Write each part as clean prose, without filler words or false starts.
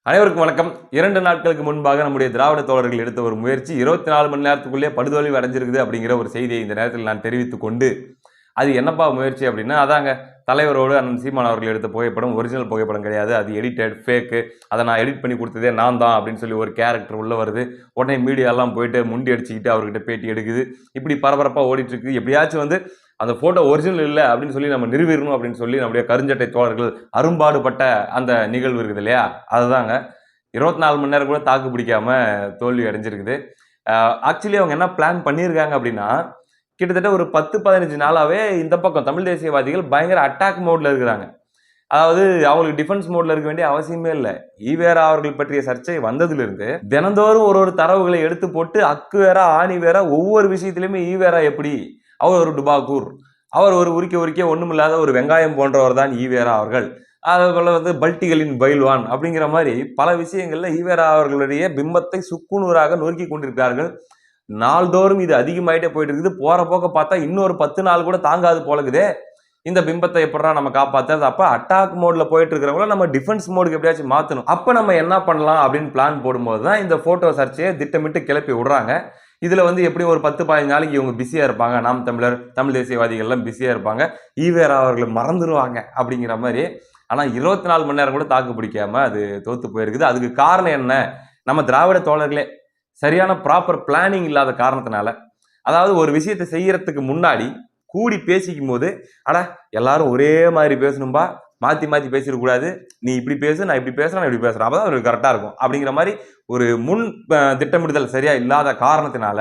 அனைவருக்கும் வணக்கம். 2 நாட்களுக்கு முன்பாக நம்முடைய திராவிட தோழர்கள் எடுத்த ஒரு முயற்சி 24 மணி நேரத்துக்குள்ளே படுதோல்வி அடைஞ்சிருக்குது அப்படிங்கிற ஒரு செய்தியை இந்த நேரத்தில் நான் தெரிவித்துக் கொண்டு, அது என்னப்பா முயற்சி அப்படின்னா, அதாங்க தலைவரோடு அண்ணன் சீமான் அவர்கள் எடுத்த புகைப்படம் ஒரிஜினல் புகைப்படம் கிடையாது. அது எடிட்டட், ஃபேக்கு. அதை நான் எடிட் பண்ணி கொடுத்ததே நான் தான் அப்படின்னு சொல்லி ஒரு கேரக்டர் உள்ள வருது. உடனே மீடியாலாம் போயிட்டு முண்டி அடிச்சுக்கிட்டு அவர்கிட்ட பேட்டி எடுக்குது. இப்படி பரபரப்பா ஓடிட்டு இருக்கு. எப்படியாச்சும் வந்து அந்த போட்டோ ஒரிஜினல் இல்லை அப்படின்னு சொல்லி நம்ம நிறுவிடணும் அப்படின்னு சொல்லி நம்முடைய கருஞ்சட்டை தோழர்கள் அரும்பாடுபட்ட அந்த நிகழ்வு இருக்குது இல்லையா, அதுதாங்க 24 மணி நேரம் கூட தாக்கு பிடிக்காம தோல்வி அடைஞ்சிருக்குது. ஆக்சுவலி அவங்க என்ன பிளான் பண்ணியிருக்காங்க அப்படின்னா, கிட்டத்தட்ட ஒரு 10-15 நாளாவே இந்த பக்கம் தமிழ் தேசியவாதிகள் பயங்கர அட்டாக் மோட்ல இருக்கிறாங்க. அதாவது அவங்களுக்கு டிஃபென்ஸ் மோட்ல இருக்க வேண்டிய அவசியமே இல்லை. ஈவேரா அவர்கள் பற்றிய சர்ச்சை வந்ததிலிருந்து தினந்தோறும் ஒரு தரவுகளை எடுத்து போட்டு அக்கு வேற ஆணி வேற ஒவ்வொரு விஷயத்திலுமே ஈவேரா எப்படி, அவர் ஒரு டுபாக்கூர், அவர் ஒரு உரிக்க ஒண்ணுமில்லாத ஒரு வெங்காயம் போன்றவர் தான் ஈவேரா அவர்கள், அதுபோல வந்து பல்ட்டிகளின் பயில்வான் அப்படிங்கிற மாதிரி பல விஷயங்கள்ல ஈவேரா அவர்களுடைய பிம்பத்தை சுக்குநூறாக நொறுக்கி கொண்டிருக்கிறார்கள். நாள்தோறும் இது அதிகமாயிட்டே போயிட்டு இருக்குது. போற போக்க பார்த்தா இன்னொரு 10 நாள் கூட தாங்காது போலக்குதே. இந்த பிம்பத்தை எப்படா நம்ம காப்பாத்துறது? அப்ப அட்டாக் மோட்ல போயிட்டு இருக்கிறவங்கள நம்ம டிஃபென்ஸ் மோடுக்கு எப்படியாச்சும் மாத்தணும். அப்ப நம்ம என்ன பண்ணலாம் அப்படின்னு பிளான் போடும்போது தான் இந்த போட்டோ சர்ச்சையை திட்டமிட்டு கிளப்பி விடுறாங்க. இதுல வந்து எப்படியும் ஒரு 10-15 நாளைக்கு இவங்க பிஸியா இருப்பாங்க. நாம் தமிழர், தமிழ் தேசியவாதிகள் எல்லாம் பிஸியா இருப்பாங்க. ஈவேரா அவர்களை மறந்துடுவாங்க அப்படிங்கிற மாதிரி. ஆனா 24 மணி நேரம் கூட தாக்கு பிடிக்காம அது தோத்து போயிருக்குது. அதுக்கு காரணம் என்ன? நம்ம திராவிட தோழர்களே சரியான ப்ராப்பர் பிளானிங் இல்லாத காரணத்தினால, அதாவது ஒரு விஷயத்தை செய்யறதுக்கு முன்னாடி கூடி பேசிக்கும் போது, அடா எல்லாரும் ஒரே மாதிரி பேசணும்பா, மாத்தி மாத்தி பேசிடக்கூடாது, நீ இப்படி பேசு, நான் இப்படி பேசுறேன், நான் இப்படி பேசுறேன், அப்பதான் ஒரு கரெக்டா இருக்கும் அப்படிங்கிற மாதிரி ஒரு முன் திட்டமிடுதல் சரியா இல்லாத காரணத்தினால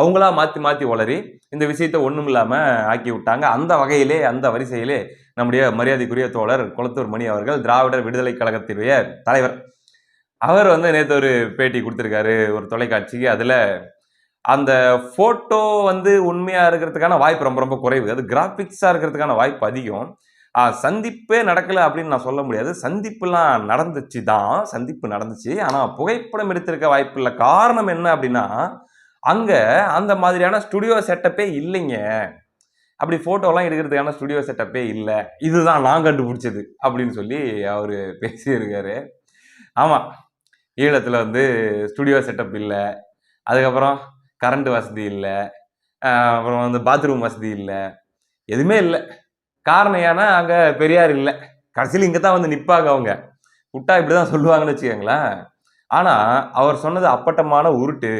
அவங்களா மாத்தி மாத்தி வளரி இந்த விஷயத்தை ஒண்ணும் இல்லாம ஆக்கி விட்டாங்க. அந்த வகையிலே அந்த வரிசையிலே நம்முடைய மரியாதைக்குரிய தோழர் குளத்தூர் மணி அவர்கள் திராவிடர் விடுதலை கழகத்தினுடைய தலைவர், அவர் வந்து நேற்று ஒரு பேட்டி கொடுத்திருக்காரு ஒரு தொலைக்காட்சிக்கு. அதுல அந்த போட்டோ வந்து உண்மையா இருக்கிறதுக்கான வாய்ப்பு ரொம்ப ரொம்ப குறைவு. அது கிராபிக்ஸா இருக்கிறதுக்கான வாய்ப்பு அதிகம். சந்திப்பே நடக்கல அப்படின்னு நான் சொல்ல முடியாது. சந்திப்புலாம் நடந்துச்சு தான், சந்திப்பு நடந்துச்சு. ஆனா புகைப்படம் எடுத்திருக்க வாய்ப்பு இல்லை. காரணம் என்ன அப்படின்னா, அங்க அந்த மாதிரியான ஸ்டுடியோ செட்டப்பே இல்லைங்க. அப்படி போட்டோலாம் எடுக்கிறதுக்கான ஸ்டுடியோ செட்டப்பே இல்லை. இதுதான் நான் கண்டுபிடிச்சது அப்படின்னு சொல்லி அவரு பேசியிருக்காரு. ஆமா, ஈழத்துல வந்து ஸ்டுடியோ செட்டப் இல்லை. அதுக்கப்புறம் கரண்ட் வசதி இல்லை. அப்புறம் வந்து பாத்ரூம் வசதி இல்லை. எதுவுமே இல்லை. காரணம் ஏன்னா அங்க பெரியார் இல்லை. கடைசியில் இங்க தான் வந்து நிற்பாங்க அவங்க. விட்டா இப்படிதான் சொல்லுவாங்கன்னு வச்சுக்கோங்களேன். ஆனா அவர் சொன்னது அப்பட்டமான உருட்டு.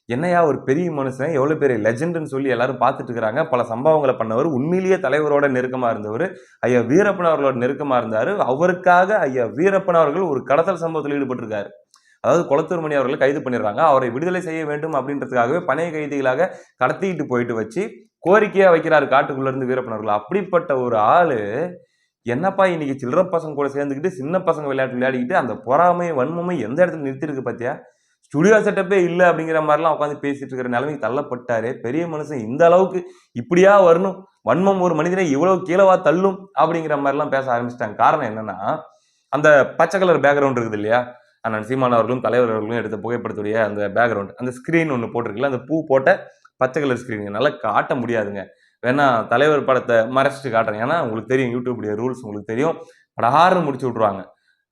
என்னையா ஒரு பெரிய மனுஷன், எவ்வளவு பெரிய லெஜெண்ட்னு சொல்லி எல்லாரும் பார்த்துட்டு இருக்கிறாங்க. பல சம்பவங்களை பண்ணவர், உண்மையிலேயே தலைவரோட நெருக்கமா இருந்தவர், ஐயா வீரப்பன் அவர்களோட நெருக்கமா இருந்தாரு. அவருக்காக ஐயா வீரப்பன் அவர்கள் ஒரு கடத்தல் சம்பவத்தில் ஈடுபட்டிருக்காரு. அதாவது குளத்தூர் மணி அவர்களை கைது பண்ணிடுறாங்க. அவரை விடுதலை செய்ய வேண்டும் அப்படின்றதுக்காகவே பணைய கைதிகளாக கடத்திட்டு போயிட்டு வச்சு கோரிக்கையா வைக்கிறாரு காட்டுக்குள்ள இருந்து வீரப்பன் அவர்கள். அப்படிப்பட்ட ஒரு ஆளு என்னப்பா இன்னைக்கு சில்லற பசங்க கூட சேர்ந்துக்கிட்டு சின்ன பசங்க விளையாட்டு விளையாடிக்கிட்டு அந்த பொறாமையும் வன்மமும் எந்த இடத்துல நிறுத்திருக்கு பாத்தியா? ஸ்டுடியோ செட்டப்பே இல்லை அப்படிங்கிற மாதிரிலாம் உட்காந்து பேசிட்டு இருக்கிற நிலைமைக்கு தள்ளப்பட்டாரு. பெரிய மனுஷன் இந்த அளவுக்கு இப்படியா வரணும்? வன்மம் ஒரு மனிதனை இவ்வளவு கீழவா தள்ளும் அப்படிங்கிற மாதிரிலாம் பேச ஆரம்பிச்சிட்டாங்க. காரணம் என்னன்னா, அந்த பச்சை கலர் பேக்ரவுண்ட் இருக்குது இல்லையா, அண்ணன் சீமான் அவர்களும் தலைவர் அவர்களும் எடுத்த புகைப்படத்துடைய அந்த பேக்ரவுண்ட், அந்த ஸ்கிரீன் ஒன்று போட்டிருக்குல்ல, அந்த பூ போட்ட பச்சை கலர் ஸ்கிரீன் என்னால் காட்ட முடியாதுங்க. வேணா தலைவர் படத்தை மறைச்சிட்டு காட்டுறேன். ஏன்னா உங்களுக்கு தெரியும் யூடியூப்டைய ரூல்ஸ் உங்களுக்கு தெரியும். படாருன்னு முடிச்சு விட்ருவாங்க.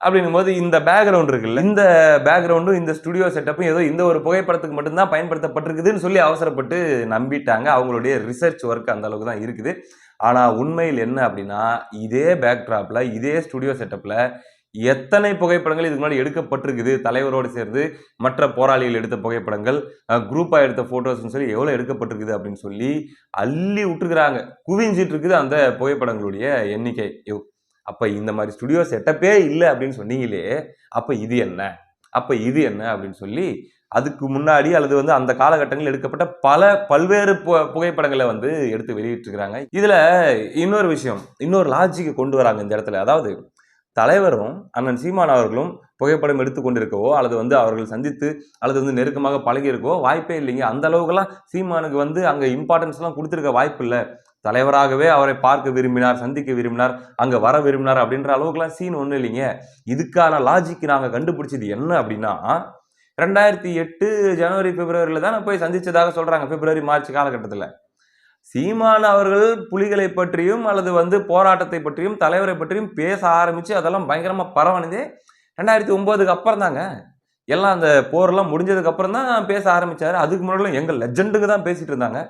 அப்படின்னும் போது இந்த பேக்ரவுண்ட் இருக்குல்ல, இந்த பேக்ரவுண்டும் இந்த ஸ்டுடியோ செட்டப்பும் ஏதோ இந்த ஒரு புகைப்படத்துக்கு மட்டும்தான் பயன்படுத்தப்பட்டிருக்குதுன்னு சொல்லி அவசரப்பட்டு நம்பிட்டாங்க. அவங்களுடைய ரிசர்ச் ஒர்க் அந்த அளவுக்கு தான் இருக்குது. ஆனா உண்மையில் என்ன அப்படின்னா, இதே பேக்ட்ராப்ல இதே ஸ்டுடியோ செட்டப்ல எத்தனை புகைப்படங்கள் இதுக்கு முன்னாடி எடுக்கப்பட்டிருக்குது தலைவரோடு சேர்ந்து, மற்ற போராளிகள் எடுத்த புகைப்படங்கள், குரூப்பா எடுத்த போட்டோஸ்ன்னு சொல்லி எவ்வளவு எடுக்கப்பட்டிருக்குது அப்படின்னு சொல்லி அள்ளி விட்டுருக்குறாங்க. குவிஞ்சிட்டு இருக்குது அந்த புகைப்படங்களுடைய எண்ணிக்கை. அப்ப இந்த மாதிரி ஸ்டுடியோ செட்டப்பே இல்லை அப்படின்னு சொன்னீங்களே, அப்ப இது என்ன, அப்ப இது என்ன அப்படின்னு சொல்லி அதுக்கு முன்னாடி அல்லது வந்து அந்த காலகட்டங்களில் எடுக்கப்பட்ட பல்வேறு புகைப்படங்களை வந்து எடுத்து வெளியிட்டிருக்கிறாங்க. இதுல இன்னொரு விஷயம், இன்னொரு லாஜிக்கை கொண்டு வராங்க இந்த இடத்துல. அதாவது தலைவரும் அண்ணன் சீமான் அவர்களும் புகைப்படம் எடுத்துக் கொண்டிருக்கவோ அல்லது வந்து அவர்கள் சந்தித்து அல்லது வந்து நெருக்கமாக பழகி இருக்கவோ வாய்ப்பே இல்லைங்க. அந்த அளவுக்குலாம் சீமானுக்கு வந்து அங்க இம்பார்ட்டன்ஸ் எல்லாம் கொடுத்திருக்க வாய்ப்பு இல்லை. தலைவராகவே அவரை பார்க்க விரும்பினார், சந்திக்க விரும்பினார், அங்க வர விரும்பினார் அப்படின்ற அளவுக்குலாம் சீன் ஒன்றும் இல்லைங்க. இதுக்கான லாஜிக் நாங்க கண்டுபிடிச்சது என்ன அப்படின்னா, 2008 ஜனவரி பிப்ரவரியில தான் போய் சந்திச்சதாக சொல்றாங்க. பிப்ரவரி மார்ச் காலகட்டத்தில் சீமான் அவர்கள் புலிகளை பற்றியும் அல்லது வந்து போராட்டத்தை பற்றியும் தலைவரை பற்றியும் பேச ஆரம்பிச்சு அதெல்லாம் பயங்கரமா பரவனதே 2009க்கு அப்புறம் தாங்க எல்லாம் அந்த போரெல்லாம் முடிஞ்சதுக்கு அப்புறம் தான் பேச ஆரம்பிச்சாரு. அதுக்கு முன்னாடி எங்க லெஜெண்டுக்கு தான் பேசிட்டு இருந்தாங்க.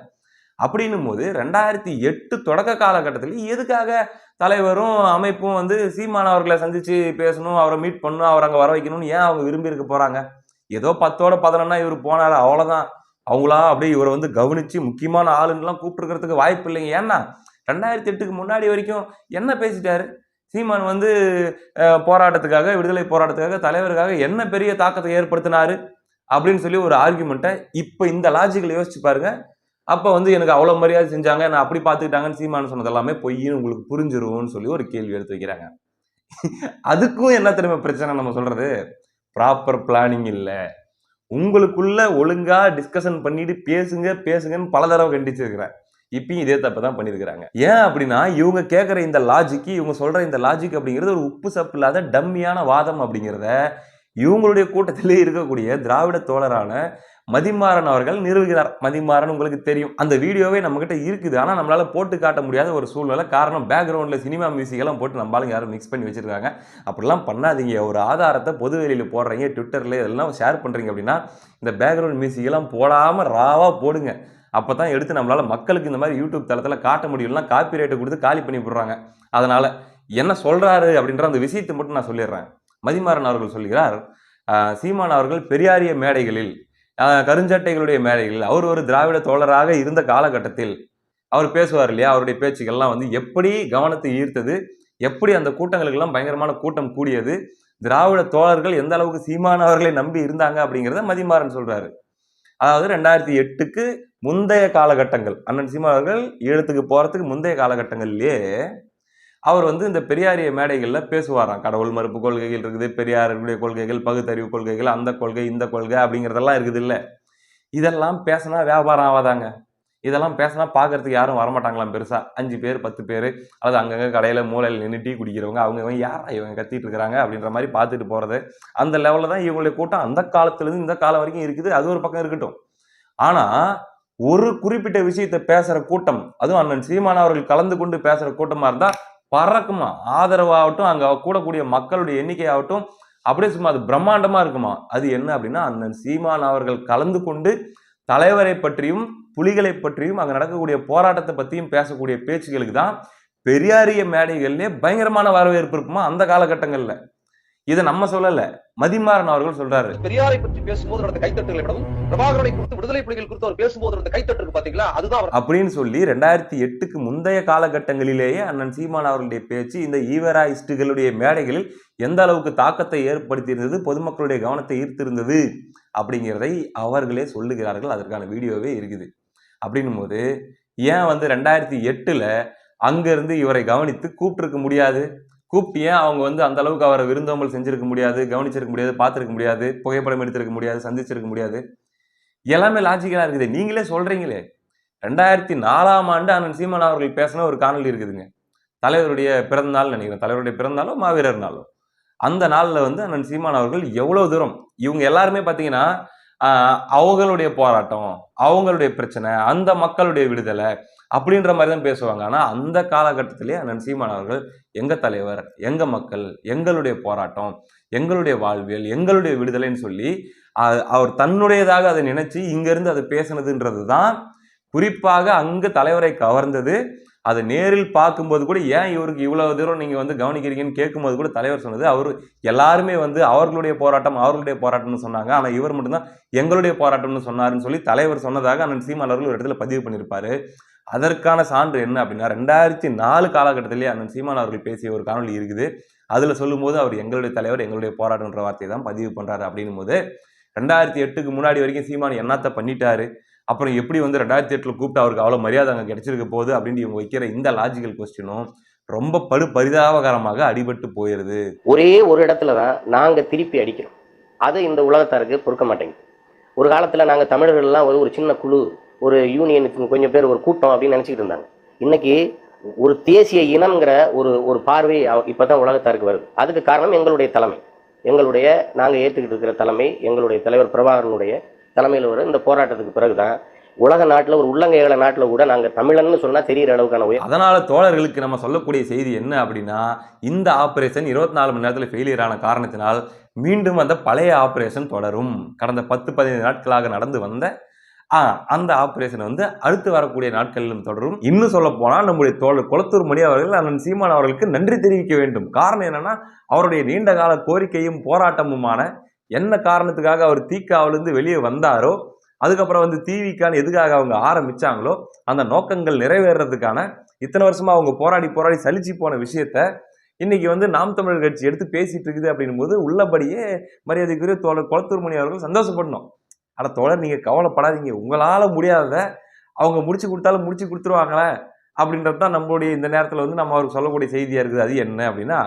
அப்படின்னும் போது 2008 தொடக்க காலகட்டத்தில் எதுக்காக தலைவரும் அமைப்பும் வந்து சீமான் அவர்களை சந்திச்சு பேசணும், அவரை மீட் பண்ணணும், அவரை அங்க வர வைக்கணும்னு ஏன் அவங்க விரும்பி இருக்க போறாங்க? ஏதோ 10ஓட 11 இவர் போனாரு அவ்வளவுதான். அவங்களா அப்படியே இவரை வந்து கவனிச்சு முக்கியமான ஆளுன்னெல்லாம் கூப்பிட்டுருக்கிறதுக்கு வாய்ப்பு இல்லைங்க. ஏன்னா 2008க்கு முன்னாடி வரைக்கும் என்ன பேசிட்டாரு? சீமான் வந்து போராட்டத்துக்காக, விடுதலை போராட்டத்துக்காக, தலைவருக்காக என்ன பெரிய தாக்கத்தை ஏற்படுத்தினாரு அப்படின்னு சொல்லி ஒரு ஆர்குமெண்ட்டை இப்ப இந்த லாஜிக்கல யோசிச்சு பாருங்க. அப்ப வந்து எனக்கு அவ்வளவு மரியாதை செஞ்சாங்க, நான் அப்படி பார்த்துக்கிட்டாங்கன்னு சீமான் சொன்னது எல்லாமே பொய்ன்னு உங்களுக்கு புரிஞ்சிரும்னு சொல்லி ஒரு கேள்வி எடுத்து வைக்கிறாங்க. அதுக்கும் என்ன தெரியுமா பிரச்சனை நம்ம சொல்றது? ப்ராப்பர் பிளானிங் இல்ல. உங்களுக்குள்ள ஒழுங்கா டிஸ்கஷன் பண்ணிட்டு பேசுங்கன்னு பல தடவை கண்டிச்சிருக்கிறேன். இப்பயும் இதே தப்பு தான் பண்ணியிருக்கிறாங்க. ஏன் அப்படின்னா இவங்க கேட்குற இந்த லாஜிக், இவங்க சொல்ற இந்த லாஜிக் அப்படிங்கிறது ஒரு உப்பு சப்பு இல்லாத டம்மியான வாதம் அப்படிங்கிறத இவங்களுடைய கூட்டத்திலே இருக்கக்கூடிய திராவிட தோழரான மதிமாறன் அவர்கள் நிறுவுகிறார். மதிமாறன் உங்களுக்கு தெரியும், அந்த வீடியோவே நம்ம கிட்ட இருக்குது. ஆனா நம்மளால போட்டு காட்ட முடியாத ஒரு சூழ்நிலை. காரணம் பேக்ரவுண்ட்ல சினிமா மியூசிக் எல்லாம் போட்டு நம்மளால யாரும் மிக்ஸ் பண்ணி வச்சிருக்காங்க. அப்படிலாம் பண்ணாதீங்க. ஒரு ஆதாரத்தை பொது வெளியில போடுறீங்க, ட்விட்டர்ல இதெல்லாம் ஷேர் பண்றீங்க அப்படின்னா இந்த பேக்ரவுண்ட் மியூசிக் எல்லாம் போடாம ராவா போடுங்க. அப்பதான் எடுத்து நம்மளால மக்களுக்கு இந்த மாதிரி யூடியூப் தளத்துல காட்ட முடியும்னா காப்பி ரைட்டை கொடுத்து காலி பண்ணி விடுறாங்க. அதனால என்ன சொல்றாரு அப்படின்ற அந்த விஷயத்தை மட்டும் நான் சொல்லிடுறேன். மதிமாறன் அவர்கள் சொல்கிறார், சீமான் அவர்கள் பெரியாரிய மேடைகளில், கருஞ்சட்டைகளுடைய மேடைகளில், அவர் ஒரு திராவிட தோழராக இருந்த காலகட்டத்தில் அவர் பேசுவார் இல்லையா, அவருடைய பேச்சுக்கள்லாம் வந்து எப்படி கவனத்தை ஈர்த்தது, எப்படி அந்த கூட்டங்களுக்கெல்லாம் பயங்கரமான கூட்டம் கூடியது, திராவிட தோழர்கள் எந்த அளவுக்கு சீமான் அவர்களை நம்பி இருந்தாங்க அப்படிங்கிறத மதிமாறன் சொல்றாரு. அதாவது 2008க்கு முந்தைய காலகட்டங்கள், அண்ணன் சீமான் அவர்கள் ஈழத்துக்கு போறதுக்கு முந்தைய காலகட்டங்கள்லயே அவர் வந்து இந்த பெரியாரிய மேடைகள்ல பேசுவாராம். கடவுள் மறுப்பு கொள்கைகள் இருக்குது, பெரியாருடைய கொள்கைகள், பகுத்தறிவு கொள்கைகள், அந்த கொள்கை இந்த கொள்கை அப்படிங்கிறதெல்லாம் இருக்குது இல்ல. இதெல்லாம் பேசினா வியாபாரம் ஆகாதாங்க. இதெல்லாம் பேசினா பார்க்கறதுக்கு யாரும் வரமாட்டாங்களாம் பெருசா. 5 பேர் 10 பேர், அதாவது அங்கங்க கடையில மூலையில் நின்று டீ குடிக்கிறவங்க, அவங்க யாரா இவங்க கத்திட்டு இருக்கிறாங்க அப்படின்ற மாதிரி பார்த்துட்டு போறது. அந்த லெவல்ல தான் இவங்களுடைய கூட்டம் அந்த காலத்துல இருந்து இந்த காலம் வரைக்கும் இருக்குது. அது ஒரு பக்கம் இருக்கட்டும். ஆனா ஒரு குறிப்பிட்ட விஷயத்தை பேசுற கூட்டம், அதுவும் அண்ணன் சீமான் அவர்கள் கலந்து கொண்டு பேசுற கூட்டமா இருந்தா பறக்குமா. ஆதரவாகட்டும், அங்க கூடக்கூடிய மக்களுடைய எண்ணிக்கை ஆகட்டும், அப்படியே சும்மா அது பிரம்மாண்டமா இருக்குமா. அது என்ன அப்படின்னா அண்ணன் சீமான் அவர்கள் கலந்து கொண்டு தலைவரை பற்றியும் புலிகளை பற்றியும் அங்க நடக்கக்கூடிய போராட்டத்தை பத்தியும் பேசக்கூடிய பேச்சுகளுக்கு தான் பெரியாரிய மேடைகள்லயே பயங்கரமான வரவேற்பு இருக்குமா அந்த காலகட்டங்கள்ல. இதை நம்ம சொல்லல, மதிமாறன் அவர்கள் சொல்றாரு. பெரியாரை பற்றி பேசும்போது நடந்த கைத்தட்டுகளை விடவும் பிரபாகரனை குறித்து விடுதலை புலிகள் குறித்து அவர் பேசும்போது நடந்த கைத்தட்டு இருக்கு பாத்தீங்களா, அதுதான் அப்படின்னு சொல்லி 2008க்கு முந்தைய காலகட்டங்களிலேயே அண்ணன் சீமான் அவர்களுடைய பேச்சு இந்த ஈவராயிஸ்டுகளுடைய மேடைகளில் எந்த அளவுக்கு தாக்கத்தை ஏற்படுத்தி இருந்தது, பொதுமக்களுடைய கவனத்தை ஈர்த்திருந்தது அப்படிங்கிறதை அவர்களே சொல்லுகிறார்கள். அதற்கான வீடியோவே இருக்குது. அப்படின்னும் போது ஏன் வந்து 2008ல அங்க இருந்து இவரை கவனித்து கூப்பிட்டிருக்க முடியாது? கூப்பிட்டு ஏன் அவங்க வந்து அந்த அளவுக்கு அவரை விருந்தோம்பல் செஞ்சிருக்க முடியாது, கவனிச்சிருக்க முடியாது, பார்த்திருக்க முடியாது, புகைப்படம் எடுத்திருக்க முடியாது, சந்திச்சிருக்க முடியாது? எல்லாமே லாஜிக்கலா இருக்குது. நீங்களே சொல்றீங்களே. 2004ஆம் ஆண்டு அண்ணன் சீமான் அவர்கள் பேசின ஒரு காணொலி இருக்குதுங்க. தலைவருடைய பிறந்த நாள் நினைக்கிறேன். தலைவருடைய பிறந்த நாளோ மாவீரர் நாளோ அந்த நாள்ல வந்து அண்ணன் சீமான் அவர்கள் எவ்வளவு தூரம் இவங்க எல்லாருமே பாத்தீங்கன்னா அவங்களுடைய போராட்டம், அவங்களுடைய பிரச்சனை, அந்த மக்களுடைய விடுதலை அப்படின்ற மாதிரி தான் பேசுவாங்க. ஆனா அந்த காலகட்டத்திலே அண்ணன் சீமான் அவர்கள் எங்க தலைவர், எங்க மக்கள், எங்களுடைய போராட்டம், எங்களுடைய வாழ்வியல், எங்களுடைய விடுதலைன்னு சொல்லி அவர் தன்னுடையதாக அதை நினைச்சு இங்க இருந்து அதை பேசினதுன்றது தான் குறிப்பாக அங்கு தலைவரை கவர்ந்தது. அதை நேரில் பார்க்கும்போது கூட ஏன் இவருக்கு இவ்வளவு தூரம் நீங்க வந்து கவனிக்கிறீங்கன்னு கேட்கும்போது கூட தலைவர் சொன்னது, அவரு எல்லாருமே வந்து அவர்களுடைய போராட்டம்னு சொன்னாங்க. ஆனா இவர் மட்டும்தான் எங்களுடைய போராட்டம்னு சொன்னாருன்னு சொல்லி தலைவர் சொன்னதாக அண்ணன் சீமான் அவர்கள் ஒரு இடத்துல பதிவு பண்ணியிருப்பாரு. அதற்கான சான்று என்ன அப்படின்னா 2004 காலகட்டத்திலேயே அண்ணன் சீமான் அவர்கள் பேசிய ஒரு காணொலி இருக்குது. அதுல சொல்லும் போது அவர் எங்களுடைய தலைவர், எங்களுடைய போராட்டம்ன்ற வார்த்தையை தான் பதிவு பண்றாரு. அப்படின்னும் போது 2008க்கு முன்னாடி வரைக்கும் சீமான் என்னத்த பண்ணிட்டாரு, அப்புறம் எப்படி வந்து 2008ல கூப்பிட்டு அவருக்கு அவ்வளவு மரியாதை அங்க கிடைச்சிருக்க போகுது அப்படின்னு இவங்க வைக்கிற இந்த லாஜிக்கல் கொஸ்டினும் ரொம்ப பரிதாபகரமாக அடிபட்டு போயிருது. ஒரே ஒரு இடத்துலதான் நாங்க திருப்பி அடிக்கிறோம். அது இந்த உலகத்தாருக்கு பொறுக்க மாட்டேங்குது. ஒரு காலத்துல நாங்க தமிழர்கள் எல்லாம் ஒரு சின்ன குழு, ஒரு யூனியனுக்கு கொஞ்சம் பேர், ஒரு கூட்டம் அப்படின்னு நினைச்சிட்டு இருந்தாங்க. இன்னைக்கு ஒரு தேசிய இனம்ங்கிற ஒரு பார்வை இப்பதான் உலகத்தாருக்கு வருது. அதுக்கு காரணம் எங்களுடைய தலைமை, நாங்க ஏற்றுக்கிட்டு இருக்கிற தலைமை, எங்களுடைய தலைவர் பிரபாகரனுடைய தலைமையில் வர இந்த போராட்டத்துக்கு பிறகுதான் உலக நாட்டில், ஒரு உள்ளங்கைகள நாட்டில் கூட நாங்க தமிழன்னு சொன்னா தெரிகிற அளவுக்கான உயர். அதனால தோழர்களுக்கு நம்ம சொல்லக்கூடிய செய்தி என்ன அப்படின்னா, இந்த ஆபரேஷன் 24 மணி நேரத்தில் ஃபெயிலியர் ஆன காரணத்தினால் மீண்டும் அந்த பழைய ஆபரேஷன் தொடரும். கடந்த 10-15 நாட்களாக நடந்து வந்த அந்த ஆபரேஷன் வந்து அடுத்து வரக்கூடிய நாட்களிலும் தொடரும். இன்னும் சொல்ல போனா நம்முடைய தோழர் கொளத்தூர் மணி அவர்கள் அண்ணன் சீமான் அவர்களுக்கு நன்றி தெரிவிக்க வேண்டும். காரணம் என்னன்னா, அவருடைய நீண்ட கால கோரிக்கையும் போராட்டமுமான என்ன காரணத்துக்காக அவர் தீக்காவிலிருந்து வெளியே வந்தாரோ, அதுக்கப்புறம் வந்து தீவிக்கான்னு எதுக்காக அவங்க ஆரம்பிச்சாங்களோ, அந்த நோக்கங்கள் நிறைவேறதுக்கான இத்தனை வருஷமா அவங்க போராடி சலிச்சு போன விஷயத்த இன்னைக்கு வந்து நாம் தமிழர் கட்சி எடுத்து பேசிட்டு இருக்குது அப்படின்னும் போது உள்ளபடியே மரியாதைக்குரிய தோழர் கொளத்தூர் மணி அவர்கள் சந்தோஷப்படணும். ஆனா தோழர், நீங்க கவலைப்படாதீங்க, உங்களால முடியாதத அவங்க முடிச்சு கொடுத்தாலும் முடிச்சு கொடுத்துருவாங்களே அப்படின்றதுதான் நம்மளுடைய இந்த நேரத்துல வந்து நம்ம அவருக்கு சொல்லக்கூடிய செய்தியா இருக்குது. அது என்ன அப்படின்னா,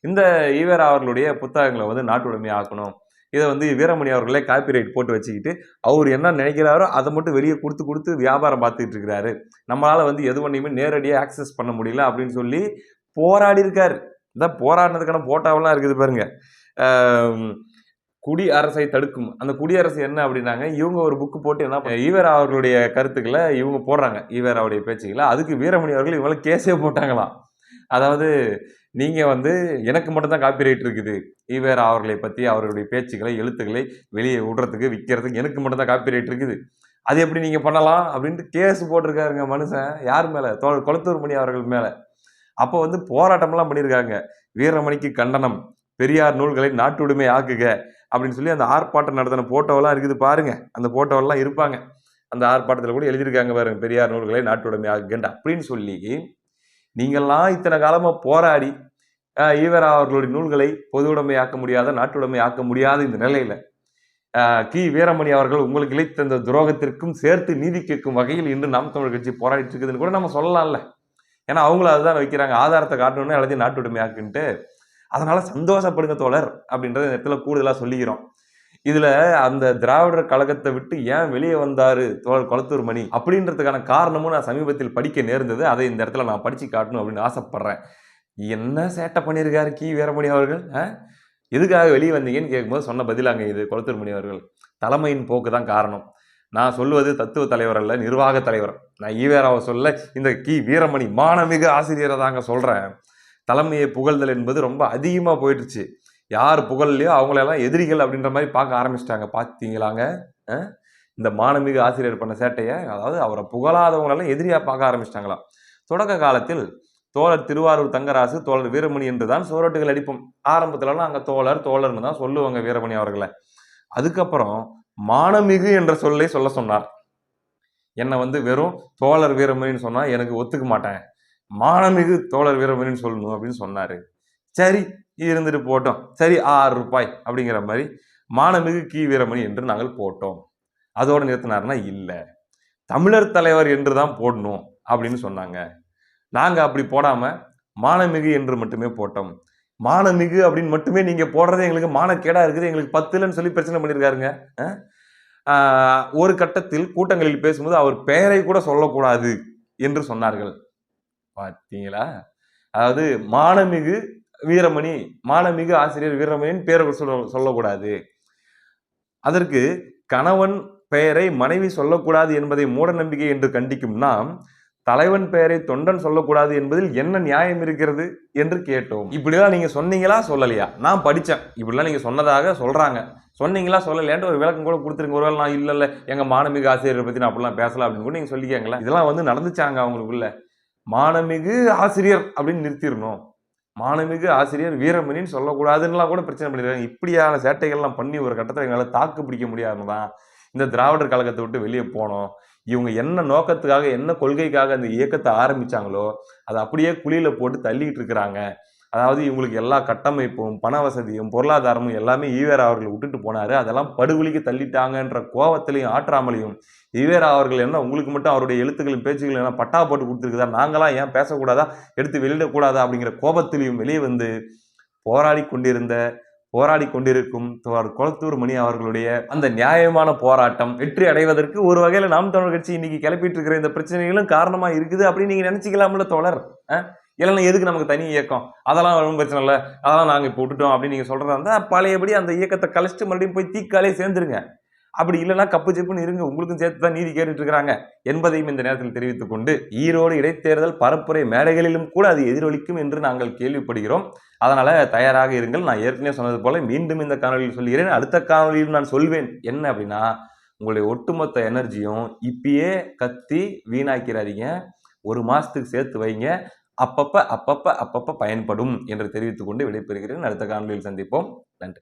இந்த ஈவேரா அவர்களுடைய புத்தகங்களை வந்து நாட்டுடைமை ஆக்கணும். இதை வந்து வீரமணி அவர்களே காப்பிரைட் போட்டு வச்சுக்கிட்டு அவர் என்ன நினைக்கிறாரோ அதை மட்டும் வெளியே கொடுத்து வியாபாரம் பார்த்துக்கிட்டு இருக்கிறாரு. நம்மளால வந்து எது ஒன்றையுமே நேரடியாக ஆக்சஸ் பண்ண முடியல அப்படின்னு சொல்லி போராடி இருக்காரு. இதான் போராடினதுக்கான போட்டாவெல்லாம் இருக்குது பாருங்க. குடி அரசை தடுக்கும் அந்த குடியரசு என்ன அப்படின்னாங்க, இவங்க ஒரு புக்கு போட்டு என்ன ஈவேரா அவர்களுடைய கருத்துக்களை இவங்க போடுறாங்க, ஈவேராவுடைய பேச்சுக்களை. அதுக்கு வீரமணி அவர்கள் இவங்களை கேஸே போட்டாங்களாம். அதாவது நீங்க வந்து எனக்கு மட்டும்தான் காப்பிரைட் இருக்குது, ஈவேரா அவர்களை பத்தி அவர்களுடைய பேச்சுக்களை எழுத்துக்களை வெளியே விடுறதுக்கு விற்கிறதுக்கு எனக்கு மட்டும்தான் காப்பிரைட் இருக்குது, அது எப்படி நீங்க பண்ணலாம் அப்படின்ட்டு கேஸ் போட்டிருக்காருங்க மனுஷன். யார் மேல? கொளத்தூர் மணி அவர்கள் மேல. அப்போ வந்து போராட்டம்லாம் பண்ணியிருக்காங்க. வீரமணிக்கு கண்டனம், பெரியார் நூல்களை நாட்டுடைமை ஆக்குக அப்படின்னு சொல்லி அந்த ஆர்ப்பாட்டம் நடத்தின போட்டோவெல்லாம் இருக்குது பாருங்க. அந்த போட்டோவெல்லாம் இருப்பாங்க. அந்த ஆர்ப்பாட்டத்தில் கூட எழுதியிருக்காங்க பாருங்க, பெரியார் நூல்களை நாட்டுடைமை ஆக்குகண்ட அப்படின்னு சொல்லி. நீங்கள்லாம் இத்தனை காலமா போராடி ஈவேரா அவர்களுடைய நூல்களை பொதுவுடைமை ஆக்க முடியாத, நாட்டுடைமை ஆக்க முடியாத இந்த நிலையில வீரமணி அவர்கள் உங்களுக்கு இழைத்த இந்த துரோகத்திற்கும் சேர்த்து நீதி கேட்கும் வகையில் இன்று நாம் தமிழர் கட்சி போராடிட்டு இருக்குதுன்னு கூட நம்ம சொல்லலாம்ல. ஏன்னா அவங்களும் அதுதான் வைக்கிறாங்க, ஆதாரத்தை காட்டணும்னு எல்லாத்தையும் நாட்டுடைமை ஆக்குன்ட்டு. அதனால சந்தோஷப்படுங்க தோழர் அப்படின்றத இந்த இடத்துல கூடுதலா சொல்லிக்கிறோம். இதுல அந்த திராவிடர் கழகத்தை விட்டு ஏன் வெளியே வந்தாரு தோழர் கொளத்தூர் மணி அப்படின்றதுக்கான காரணமும் நான் சமீபத்தில் படிக்க நேர்ந்தது. அதை இந்த இடத்துல நான் படிச்சு காட்டணும் அப்படின்னு ஆசைப்படுறேன். என்ன சேட்டை பண்ணியிருக்காரு வீரமணி அவர்கள், எதுக்காக வெளியே வந்தீங்கன்னு கேட்கும்போது சொன்ன பதிலாங்க இது கொளத்தூர் மணி அவர்கள். தலைமையின் போக்கு தான் காரணம். நான் சொல்வது தத்துவ தலைவர் அல்ல, நிர்வாக தலைவர். நான் ஈவேராவை சொல்ல, இந்த வீரமணி மானமிகு ஆசிரியரை தாங்க சொல்றேன். தலைமையை புகழ்தல் என்பது ரொம்ப அதிகமாக போயிடுச்சு. யார் புகழ்லையோ அவங்களெல்லாம் எதிரிகள் அப்படின்ற மாதிரி பார்க்க ஆரம்பிச்சிட்டாங்க. பார்த்தீங்களாங்க இந்த மானமிகு ஆசிரியர் பண்ண சேட்டையை? அதாவது அவரை புகழாதவங்களெல்லாம் எதிரியாக பார்க்க ஆரம்பிச்சிட்டாங்களாம். தொடக்க காலத்தில் தோழர் திருவாரூர் தங்கராசு, தோழர் வீரமணி என்று தான் சோரட்டுகள் அடிப்போம். ஆரம்பத்துலலாம் அங்கே தோழர்னு தான் சொல்லுவாங்க வீரமணி அவர்களை. அதுக்கப்புறம் மானமிகு என்ற சொல்லை சொல்ல சொன்னார். என்னை வந்து வெறும் தோழர் வீரமணின்னு சொன்னா எனக்கு ஒத்துக்க மாட்டேன், மானமிகு தோழர் வீரமணின்னு சொல்லணும் அப்படின்னு சொன்னாரு. சரி இருந்துட்டு போட்டோம், சரி 6 ரூபாய் அப்படிங்கிற மாதிரி மானமிகு வீரமணி என்று நாங்கள் போட்டோம். அதோடு நிறுத்தினார்னா இல்லை, தமிழர் தலைவர் என்று தான் போடணும் அப்படின்னு சொன்னாங்க. நாங்க அப்படி போடாம மானமிகு என்று மட்டுமே போட்டோம். மானமிகு அப்படின்னு மட்டுமே நீங்க போடுறது எங்களுக்கு மானக்கேடா இருக்குது, எங்களுக்கு 10 சொல்லி பிரச்சனை பண்ணியிருக்காருங்க. ஒரு கட்டத்தில் கூட்டங்களில் பேசும்போது அவர் பெயரை கூட சொல்லக்கூடாது என்று சொன்னார்கள். பார்த்தீங்களா? அதாவது மானமிகு வீரமணி, மானமிகு ஆசிரியர் வீரமணியின் பெயரை சொல்லக்கூடாது. அதற்கு கணவன் பெயரை மனைவி சொல்லக்கூடாது என்பதை மூட நம்பிக்கை என்று கண்டிக்கும் நாம், தலைவன் பெயரை தொண்டன் சொல்லக்கூடாது என்பதில் என்ன நியாயம் இருக்கிறது என்று கேட்டோம். இப்படிலாம் நீங்க சொன்னீங்களா சொல்லலையா? நான் படித்தேன், இப்படிலாம் நீங்க சொன்னதாக சொல்றாங்க, சொன்னீங்களா சொல்லலையான்ட்டு ஒரு விளக்கம் கூட கொடுத்துருங்க. ஒருவேளை நான் இல்லை எங்க மானமிகு ஆசிரியரை பத்தி நான் அப்படிலாம் பேசலாம் அப்படின்னு கூட நீங்க சொல்லிக்கங்களா. இதெல்லாம் வந்து நடந்துச்சாங்க அவங்களுக்குள்ள. மானமிகு ஆசிரியர் அப்படின்னு நிறுத்திடணும், மானமிகு ஆசிரியர் வீரமணின்னு சொல்லக்கூடாதுன்னா கூட பிரச்சனை பண்ணிருக்காங்க. இப்படியான சேட்டைகள்லாம் பண்ணி ஒரு கட்டத்தில் எங்களால் தாக்கு பிடிக்க முடியாதுதான் இந்த திராவிடர் கழகத்தை விட்டு வெளியே போனோம். இவங்க என்ன நோக்கத்துக்காக, என்ன கொள்கைக்காக அந்த இயக்கத்தை ஆரம்பிச்சாங்களோ அதை அப்படியே குழியில போட்டு தள்ளிக்கிட்டு இருக்கிறாங்க. அதாவது இவங்களுக்கு எல்லா கட்டமைப்பும், பண வசதியும், பொருளாதாரமும் எல்லாமே ஈவேரா அவர்கள் விட்டுட்டு போனாரு. அதெல்லாம் படுகொலிக்கு தள்ளிட்டாங்கன்ற கோவத்திலையும் ஆற்றாமலையும், ஈவேரா அவர்கள் என்ன உங்களுக்கு மட்டும் அவருடைய எழுத்துக்களும் பேச்சுகளும் என்ன பட்டா போட்டு கொடுத்துருக்குதா, நாங்களாம் ஏன் பேசக்கூடாதா, எடுத்து வெளியிடக்கூடாதா அப்படிங்கிற கோபத்திலையும் வெளியே வந்து போராடி கொண்டிருக்கும் கொளத்தூர் மணி அவர்களுடைய அந்த நியாயமான போராட்டம் வெற்றி அடைவதற்கு ஒரு வகையில நாம் தமிழர் கட்சி இன்னைக்கு கிளப்பிட்டு இருக்கிற இந்த பிரச்சனைகளும் காரணமா இருக்குது அப்படின்னு நீங்க நினைச்சுக்கலாம்ல தோழர். இல்லைன்னா எதுக்கு நமக்கு தனி இயக்கம், அதெல்லாம் ஒன்றும் பிரச்சனை இல்லை, அதெல்லாம் நாங்கள் இப்போ விட்டுட்டோம் அப்படின்னு நீங்க சொல்றதா இருந்தா பழையபடி அந்த இயக்கத்தை கழிச்சுட்டு மறுபடியும் போய் தீக்காலே சேர்ந்துருங்க. அப்படி இல்லைன்னா கப்பு சிப்புன்னு இருங்க, உங்களுக்கும் சேர்த்து தான் நீதி கேட்டுட்டு இருக்கிறாங்க என்பதையும் இந்த நேரத்தில் தெரிவித்துக் கொண்டு, ஈரோடு இடைத்தேர்தல் பரப்புரை மேடைகளிலும் கூட அது எதிரொலிக்கும் என்று நாங்கள் கேள்விப்படுகிறோம். அதனால தயாராக இருங்கள். நான் ஏற்கனவே சொன்னது போல மீண்டும் இந்த காணொலியில் சொல்கிறேன். அடுத்த காணொலியில் நான் சொல்வேன். என்ன அப்படின்னா, உங்களுடைய ஒட்டுமொத்த எனர்ஜியும் இப்பயே கத்தி வீணாக்கிறாதீங்க. 1 மாசத்துக்கு சேர்த்து வைங்க. அப்பப்ப பயன்படும் என்று தெரிவித்துக் கொண்டு விடைபெறுகிறேன். அடுத்த காணொலியில் சந்திப்போம். நன்றி.